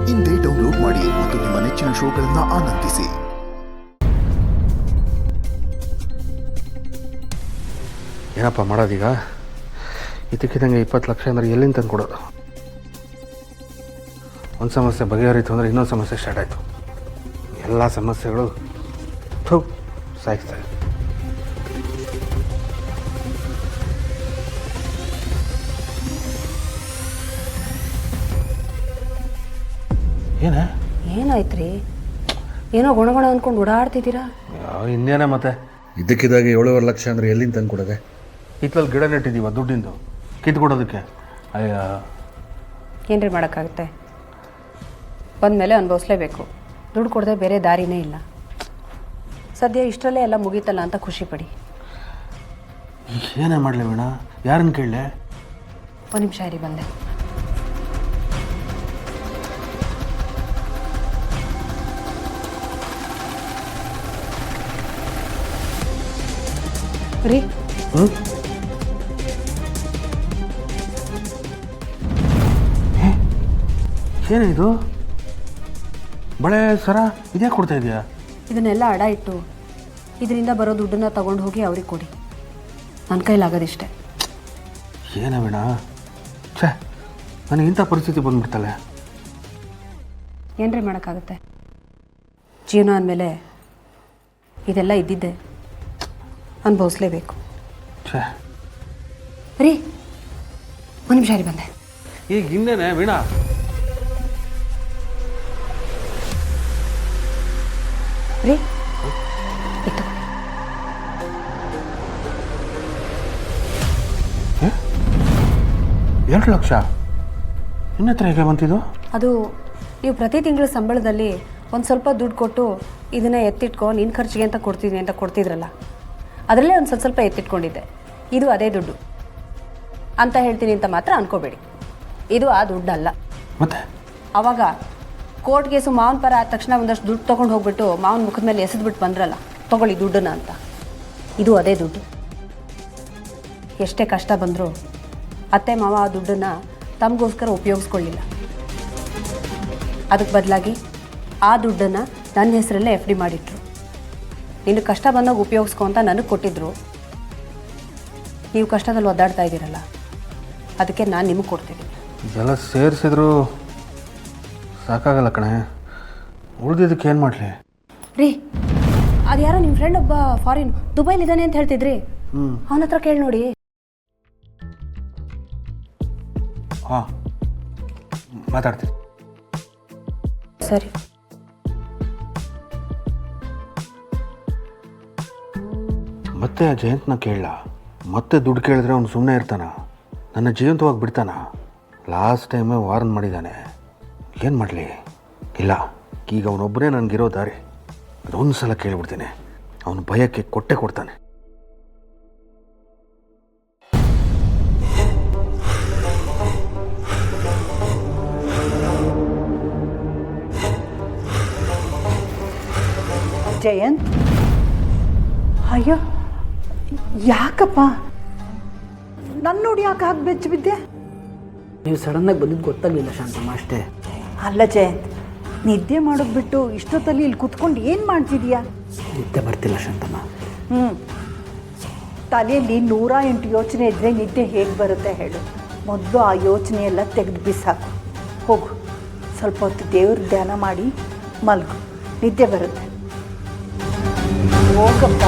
ಇಂದೇ ಡೌನ್ಲೋಡ್ ಮಾಡಿ ಮತ್ತು ನಿಮ್ಮ ನೆಚ್ಚಿನ ಶೋಗಳನ್ನು ಆನಂದಿಸಿ. ಏನಪ್ಪ ಮಾಡೋದೀಗ? ಇದಕ್ಕಿದ್ದಂಗೆ 20 ಲಕ್ಷ ಅಂದರೆ ಎಲ್ಲಿಂದ ತಂದು ಕೊಡೋದು? ಒಂದು ಸಮಸ್ಯೆ ಬಗೆಹರಿತು ಅಂದರೆ ಇನ್ನೊಂದು ಸಮಸ್ಯೆ ಸ್ಟಾರ್ಟ್ ಆಯಿತು. ಎಲ್ಲ ಸಮಸ್ಯೆಗಳು ಸಾಯಿಸ್ತಾರೆ. ಏನಾಯ್ತು ರೀ? ಏನೋ ಗುಣಗುಣ ಅಂದ್ಕೊಂಡು ಓಡಾಡ್ತಿದ್ದೀರಾ? ಇನ್ನೇನೇ ಮತ್ತೆ ಇದಕ್ಕಿದ್ದಾಗೆ 7.5 ಲಕ್ಷ ಅಂದರೆ ಎಲ್ಲಿಂದ ತಂದು ಕೊಡೋದೆ? ಹಿತ್ತಲಲ್ಲಿ ಗಿಡ ನೆಟ್ಟಿದ್ದೀವ ದುಡ್ಡಿಂದು ಕಿತ್ಕೊಡೋದಕ್ಕೆ. ಅಯ್ಯ ಏನ್ರಿ ಮಾಡೋಕ್ಕಾಗುತ್ತೆ? ಬಂದಮೇಲೆ ಅನುಭವಿಸ್ಲೇಬೇಕು. ದುಡ್ಡು ಕೊಡದೆ ಬೇರೆ ದಾರಿನೇ ಇಲ್ಲ. ಸದ್ಯ ಇಷ್ಟರಲ್ಲೇ ಎಲ್ಲ ಮುಗೀತಲ್ಲ ಅಂತ ಖುಷಿ ಪಡಿ. ಏನೇ ಮಾಡಲಿ ವೀಣಾ? ಯಾರನ್ನು ಕೇಳಲೆ? ಒಂದು ನಿಮಿಷ ಇರಿ, ಬಂದೆ. ರೀ ಏನಿದು? ಬಳೆ ಸರ ಇದೇ ಕೊಡ್ತಾ ಇದೆಯಾ? ಇದನ್ನೆಲ್ಲ ಅಡ ಇಟ್ಟು ಇದರಿಂದ ಬರೋ ದುಡ್ಡನ್ನ ತಗೊಂಡು ಹೋಗಿ ಅವ್ರಿಗೆ ಕೊಡಿ. ನನ್ನ ಕೈಲಾಗೋದಿಷ್ಟೆ. ಏನ ವೀಣಾ? ಛೇ, ನನಗೆ ಇಂಥ ಪರಿಸ್ಥಿತಿ ಬಂದ್ಬಿಡ್ತಲ್ಲ. ಏನ್ರಿ ಮಾಡೋಕ್ಕಾಗುತ್ತೆ? ಜೀವನ ಅಂದಮೇಲೆ ಇದೆಲ್ಲ ಇದ್ದಿದ್ದೆ, ಅನುಭವಿಸ್ಲೇಬೇಕು. ಛೇ ರೀ, ಒಂದು ನಿಮಿಷ ರೀ, ಬಂದೆ. ಈಗ ಇನ್ನೇನೆ ವೀಣಾ? ರೀ, ಇತ್ತು 2 ಲಕ್ಷ ಇನ್ನತ್ರ ಹೇಗೆ ಬಂತಿದ್ದು? ಅದು ನೀವು ಪ್ರತಿ ತಿಂಗಳ ಸಂಬಳದಲ್ಲಿ ಒಂದು ಸ್ವಲ್ಪ ದುಡ್ಡು ಕೊಟ್ಟು ಇದನ್ನು ಎತ್ತಿಟ್ಕೊ, ನಿನ್ನ ಖರ್ಚಿಗೆ ಅಂತ ಕೊಡ್ತೀನಿ ಅಂತ ಕೊಡ್ತಿದ್ರಲ್ಲ, ಅದರಲ್ಲೇ ಒಂದು ಸ್ವಲ್ಪ ಎತ್ತಿಟ್ಕೊಂಡಿದ್ದೆ. ಇದು ಅದೇ ದುಡ್ಡು ಅಂತ ಹೇಳ್ತೀನಿ ಅಂತ ಮಾತ್ರ ಅನ್ಕೋಬೇಡಿ. ಇದು ಆ ದುಡ್ಡಲ್ಲ. ಮತ್ತೆ ಆವಾಗ ಕೋರ್ಟ್ ಕೇಸು ಮಾವನ ಪರ ಆದ ತಕ್ಷಣ ಒಂದಷ್ಟು ದುಡ್ಡು ತೊಗೊಂಡು ಹೋಗ್ಬಿಟ್ಟು ಮಾವನ ಮುಖದ ಮೇಲೆ ಎಸೆದ್ಬಿಟ್ಟು ಬಂದ್ರಲ್ಲ, ತೊಗೊಳ್ಳಿ ದುಡ್ಡನ್ನ ಅಂತ. ಇದು ಅದೇ ದುಡ್ಡು. ಎಷ್ಟೇ ಕಷ್ಟ ಬಂದರೂ ಅತ್ತೆ ಮಾವ ಆ ದುಡ್ಡನ್ನು ತಮಗೋಸ್ಕರ ಉಪಯೋಗಿಸ್ಕೊಳ್ಳಿಲ್ಲ. ಅದಕ್ಕೆ ಬದಲಾಗಿ ಆ ದುಡ್ಡನ್ನು ನನ್ನ ಹೆಸರಲ್ಲೇ FD ಮಾಡಿಟ್ರು. ನೀನು ಕಷ್ಟ ಬಂದಾಗ ಉಪಯೋಗಿಸ್ಕೊ ಅಂತ ನನಗೆ ಕೊಟ್ಟಿದ್ರು. ನೀವು ಕಷ್ಟದಲ್ಲಿ ಒದ್ದಾಡ್ತಾ ಇದ್ದೀರಲ್ಲ, ಅದಕ್ಕೆ ನಾನು ನಿಮಗೆ ಕೊಡ್ತೀನಿ. ಇದೆಲ್ಲ ಸೇರಿಸಿದ್ರು ಸಾಕಾಗಲ್ಲ ಕಣೆ. ಉಳಿದಿದ್ದಕ್ಕೆ ಏನು ಮಾಡಲಿ? ರೀ, ಅದು ಯಾರೋ ನಿಮ್ಮ ಫ್ರೆಂಡ್ ಒಬ್ಬ ಫಾರಿನ್ ದುಬೈಲಿದ್ದಾನೆ ಅಂತ ಹೇಳ್ತಿದ್ರಿ, ಅವನ ಹತ್ರ ಕೇಳಿ ನೋಡಿ. ಹಾಂ, ಮಾತಾಡ್ತೀನಿ. ಸರಿ. ಮತ್ತೆ ಆ ಜಯಂತ್ನ ಕೇಳಲ್ಲ. ಮತ್ತೆ ದುಡ್ಡು ಕೇಳಿದ್ರೆ ಅವ್ನು ಸುಮ್ಮನೆ ಇರ್ತಾನ? ನನ್ನ ಜೀವಂತವಾಗಿ ಬಿಡ್ತಾನ? ಲಾಸ್ಟ್ ಟೈಮೇ ವಾರ್ನ್ ಮಾಡಿದ್ದಾನೆ. ಏನು ಮಾಡಲಿ? ಇಲ್ಲ, ಈಗ ಅವನೊಬ್ಬನೇ ನನಗಿರೋ ದಾರಿ. ಅದೊಂದು ಸಲ ಕೇಳಿಬಿಡ್ತೀನಿ, ಅವನು ಭಯಕ್ಕೆ ಕೊಟ್ಟೆ ಕೊಡ್ತಾನೆ. ಜಯಂತ್, ಅಯ್ಯೋ ಯಾಕಪ್ಪ ನನ್ನ ನೋಡಿ ಯಾಕೆ ಹಾಕಿ ಬೆಚ್ಚ ಬಿದ್ದೆ? ನೀವು ಸಡನ್ನಾಗಿ ಬಂದಿದ್ದು ಗೊತ್ತಾಗಲಿಲ್ಲ ಶಾಂತಮ್ಮ, ಅಷ್ಟೇ. ಅಲ್ಲ ಜಯಂತ್, ನಿದ್ದೆ ಮಾಡೋದು ಬಿಟ್ಟು ಇಷ್ಟೊತ್ತಲ್ಲಿ ಇಲ್ಲಿ ಕುತ್ಕೊಂಡು ಏನು ಮಾಡ್ತಿದೀಯಾ? ನಿದ್ದೆ ಬರ್ತಿಲ್ಲ ಶಾಂತಮ್ಮ. ತಲೆಯಲ್ಲಿ 108 ಯೋಚನೆ ಇದ್ದರೆ ನಿದ್ದೆ ಹೇಗೆ ಬರುತ್ತೆ ಹೇಳು? ಮೊದಲು ಆ ಯೋಚನೆ ಎಲ್ಲ ತೆಗೆದು ಬಿಸಾಕು. ಹೋಗು, ಸ್ವಲ್ಪ ಹೊತ್ತು ದೇವ್ರ ಧ್ಯಾನ ಮಾಡಿ ಮಲ್ಗು, ನಿದ್ದೆ ಬರುತ್ತೆ. ಹೋಗಪ್ಪ.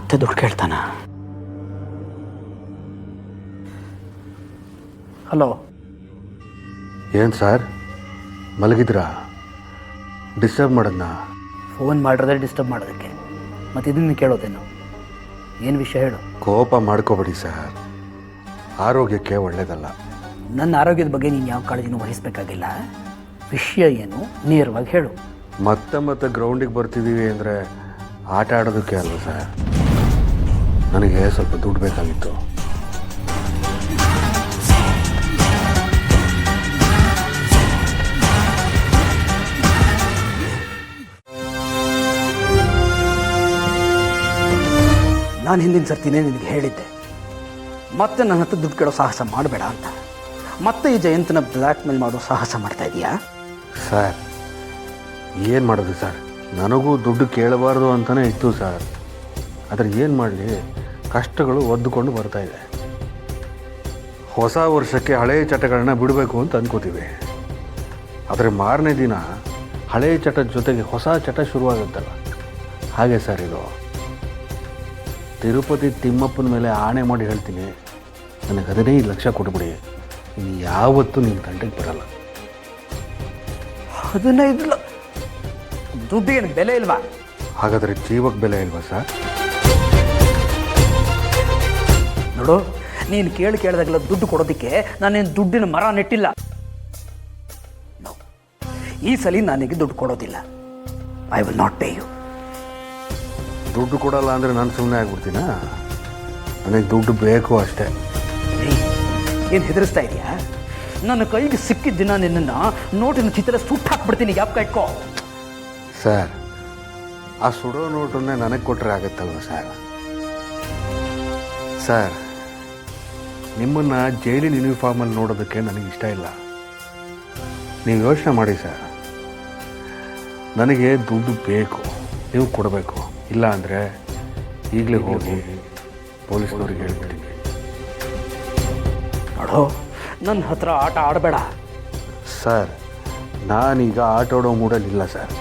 ಮತ್ತೆ ದುಡ್ಡು ಕೇಳ್ತಾನ? ಹಲೋ, ಏನು ಸರ್ ಮಲಗಿದ್ರಾ? ಡಿಸ್ಟರ್ಬ್ ಮಾಡೋದನ್ನ? ಫೋನ್ ಮಾಡಿರೋದೇ ಡಿಸ್ಟರ್ಬ್ ಮಾಡೋದಕ್ಕೆ, ಮತ್ತು ಇದನ್ನು ಕೇಳೋದೇನು? ಏನು ವಿಷಯ ಹೇಳು. ಕೋಪ ಮಾಡ್ಕೋಬೇಡಿ ಸರ್, ಆರೋಗ್ಯಕ್ಕೆ ಒಳ್ಳೆಯದಲ್ಲ. ನನ್ನ ಆರೋಗ್ಯದ ಬಗ್ಗೆ ನೀನು ಯಾವ ಕಾಳಜಿನೂ ವಹಿಸಬೇಕಾಗಿಲ್ಲ. ವಿಷಯ ಏನು ನೇರವಾಗಿ ಹೇಳು. ಮತ್ತೆ ಗ್ರೌಂಡಿಗೆ ಬರ್ತಿದ್ದೀವಿ ಅಂದರೆ ಆಟ ಆಡೋದಕ್ಕೆ ಅಲ್ವ ಸರ್? ನನಗೆ ಸ್ವಲ್ಪ ದುಡ್ಡು ಬೇಕಾಗಿತ್ತು. ನಾನು ಹಿಂದಿನ ಸರ್ತಿನೇ ನಿನಗೆ ಹೇಳಿದ್ದೆ, ಮತ್ತೆ ನನ್ನ ಹತ್ರ ದುಡ್ಡು ಕೇಳೋ ಸಾಹಸ ಮಾಡಬೇಡ ಅಂತ. ಮತ್ತೆ ಈ ಜಯಂತನ ಬ್ಲ್ಯಾಕ್ ಮೇಲ್ ಮಾಡೋ ಸಾಹಸ ಮಾಡ್ತಾ ಇದೀಯಾ? ಸರ್ ಏನು ಮಾಡೋದು ಸರ್? ನನಗೂ ದುಡ್ಡು ಕೇಳಬಾರ್ದು ಅಂತಲೇ ಇತ್ತು ಸರ್. ಆದರೆ ಏನು ಮಾಡಲಿ, ಕಷ್ಟಗಳು ಒದ್ದುಕೊಂಡು ಬರ್ತಾ ಇದೆ. ಹೊಸ ವರ್ಷಕ್ಕೆ ಹಳೆಯ ಚಟಗಳನ್ನ ಬಿಡಬೇಕು ಅಂತ ಅಂದ್ಕೋತೀವಿ. ಆದರೆ ಮಾರನೇ ದಿನ ಹಳೆಯ ಚಟದ ಜೊತೆಗೆ ಹೊಸ ಚಟ ಶುರುವಾಗುತ್ತಲ್ಲ, ಹಾಗೆ ಸರ್ ಇದು. ತಿರುಪತಿ ತಿಮ್ಮಪ್ಪನ ಮೇಲೆ ಆಣೆ ಮಾಡಿ ಹೇಳ್ತೀನಿ, ನನಗೆ 15 ಲಕ್ಷ ಕೊಟ್ಬಿಡಿ, ಇನ್ನು ಯಾವತ್ತೂ ನಿಮ್ಮ ತಂಟೆಗೆ ಬರಲ್ಲ. 15 ದುಡ್ಡಿಗೆ ಬೆಲೆ ಇಲ್ವಾ? ಹಾಗಾದರೆ ಜೀವಕ್ಕೆ ಬೆಲೆ ಇಲ್ವಾ ಸರ್? ನೋಡು, ನೀನು ಕೇಳಿದಾಗೆಲ್ಲ ದುಡ್ಡು ಕೊಡೋದಕ್ಕೆ ನಾನೇನು ದುಡ್ಡಿನ ಮರ ನೆಟ್ಟಿಲ್ಲ. ಈ ಸಲ ನನಗೆ ದುಡ್ಡು ಕೊಡೋದಿಲ್ಲ. I will not pay you. ದುಡ್ಡು ಕೊಡಲ್ಲ ಅಂದರೆ ನಾನು ಸುಮ್ಮನೆ ಆಗ್ಬಿಡ್ತೀನಾ? ನನಗೆ ದುಡ್ಡು ಬೇಕು ಅಷ್ಟೇ. ಏನು ಹೆದರಿಸ್ತಾ ಇದೆಯಾ? ನನ್ನ ಕೈಗೆ ಸಿಕ್ಕಿದ ದಿನ ನಿನ್ನನ್ನು ನೋಟಿನ ಚಿತ್ರ ಸುಟ್ಟು ಹಾಕ್ಬಿಡ್ತೀನಿ, ಜ್ಞಾಪಕ ಇಟ್ಕೋ. ಸರ್, ಆ ಸುಡೋ ನೋಟನ್ನೇ ನನಗೆ ಕೊಟ್ಟರೆ ಆಗುತ್ತಲ್ವ ಸರ್? ಸರ್, ನಿಮ್ಮನ್ನು ಜೈಲಿನ ಯೂನಿಫಾರ್ಮಲ್ಲಿ ನೋಡೋದಕ್ಕೆ ನನಗೆ ಇಷ್ಟ ಇಲ್ಲ. ನೀವು ಯೋಚನೆ ಮಾಡಿ ಸರ್, ನನಗೆ ದುಡ್ಡು ಬೇಕು, ನೀವು ಕೊಡಬೇಕು. ಇಲ್ಲ ಅಂದರೆ ಈಗಲೇ ಹೋಗಿ ಪೊಲೀಸ್ನವ್ರಿಗೆ ಹೇಳ್ಬಿಡ್ತೀನಿ. ನೋಡು, ನನ್ನ ಹತ್ರ ಆಟ ಆಡಬೇಡ. ಸರ್, ನಾನೀಗ ಆಟ ಆಡೋ ಮೂಡಲ್ಲಿಲ್ಲ ಸರ್.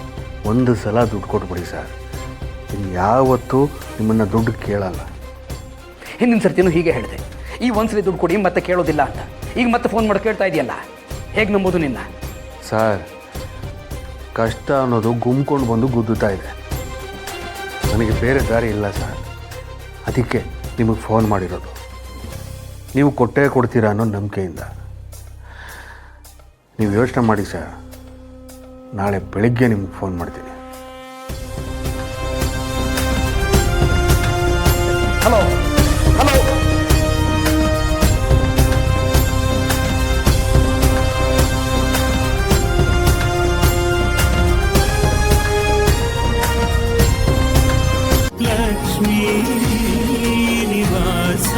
ಒಂದು ಸಲ ದುಡ್ಡು ಕೊಟ್ಬಿಡಿ ಸರ್, ಇನ್ನು ಯಾವತ್ತೂ ನಿಮ್ಮನ್ನು ದುಡ್ಡು ಕೇಳಲ್ಲ. ಹಿಂದಿನ ಸರ್ತಿನೂ ಹೀಗೆ ಹೇಳಿದೆ, ಈ ಒಂದ್ಸಲಿ ದುಡ್ಡು ಕೊಡಿ ಮತ್ತೆ ಕೇಳೋದಿಲ್ಲ ಅಂತ. ಈಗ ಮತ್ತೆ ಫೋನ್ ಮಾಡಿ ಕೇಳ್ತಾ ಇದೆಯಲ್ಲ, ಹೇಗೆ ನಂಬೋದು ನಿನ್ನ? ಸರ್, ಕಷ್ಟ ಅನ್ನೋದು ಗುಮ್ಕೊಂಡು ಬಂದು ಗುದ್ದುತ್ತಾ ಇದೆ. ನನಗೆ ಬೇರೆ ದಾರಿ ಇಲ್ಲ ಸರ್, ಅದಕ್ಕೆ ನಿಮಗೆ ಫೋನ್ ಮಾಡಿರೋದು. ನೀವು ಕೊಟ್ಟೇ ಕೊಡ್ತೀರಾ ಅನ್ನೋ ನಂಬಿಕೆಯಿಂದ. ನೀವು ಯೋಚನೆ ಮಾಡಿ ಸರ್, ನಾಳೆ ಬೆಳಿಗ್ಗೆ ನಿಮ್ಗೆ ಫೋನ್ ಮಾಡ್ತೀನಿ. ಹಲೋ ಹಲೋ, ಲಕ್ಷ್ಮೀ ನಿವಾಸ